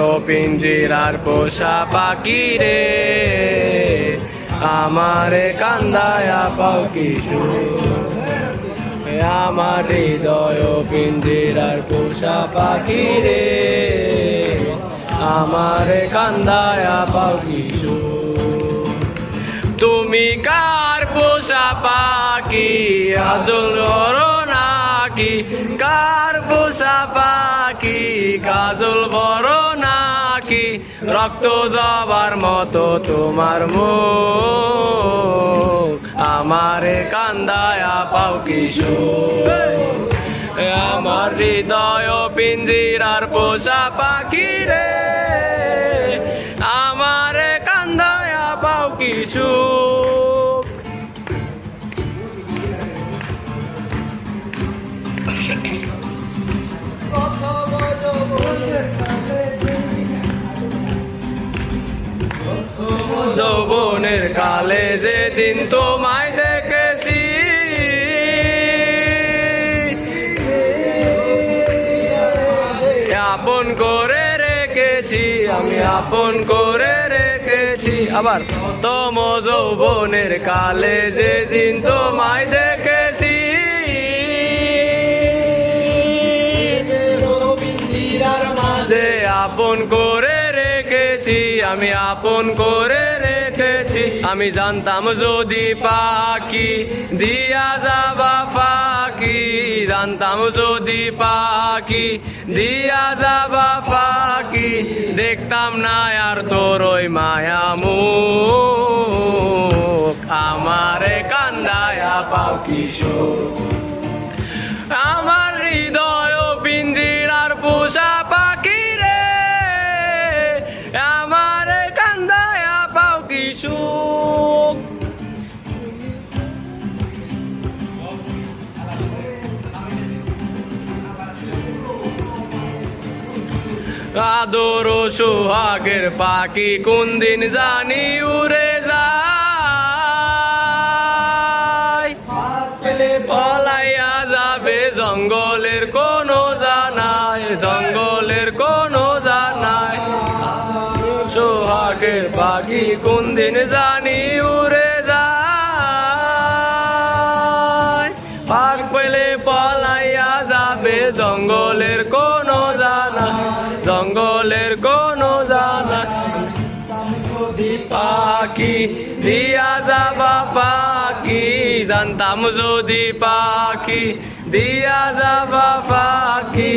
ও পিঞ্জিরার পোষা পাখি রে, আমারে কান্দায়া পাও কিশোর। আমার হৃদয় পিঞ্জিরার পোষা পাখি রে, আমারে কান্দায়া পাও কিশোর। তুমি কার পোষা পাখি আজল বড় নাকি, কার পোষা পাখি কাজল বড় নাকি, রক্ত জবার মতো তোমার মুখ, আমারে কান্দায়া পাও কিশোর। আমার হৃদয় পিঞ্জিরার পোষা পাখি রে, আমারে কান্দায়া পাও কিশোর। যৌবনের কালে যেদিন তোমায় দেখেছি, আপন করে রেখেছি, আমি আপন করে রেখেছি। আবার তম যৌবনের কালে যেদিন তোমায় দেখেছি, মাঝে আপন করে রেখেছি, আমি আপন করে রেখেছি। আমি জানতাম যদি পাখি দিয়া যাবা ফাঁকি, জানতাম যদি পাখি দিয়া যাবা ফাঁকি, দেখতাম না আর তোর ওই মায়া মুখ, আমারে কান্দায়া পাও কিশোর। আমার হৃদয় পিঞ্জিরার পোষা পাখি রে, আমারে কান্দায়া পাও কিশোর। আদর সোহাগের পাখি কোন দিন জানি উড়ে যায়, পলাইয়া যাবে জঙ্গলের কোনো জানায়, জঙ্গলের কোনো জানায়। সোহাগের পাখি কোন দিন জানি উড়ে যায়, পাক পেলে পলাইয়া যাবে জঙ্গলের কোনো জানায়, জঙ্গলের কোনো জানায়। পাখি দিয়া যাবা ফাঁকি, জানতাম যদি পাখি দিয়া যাবা ফাঁকি।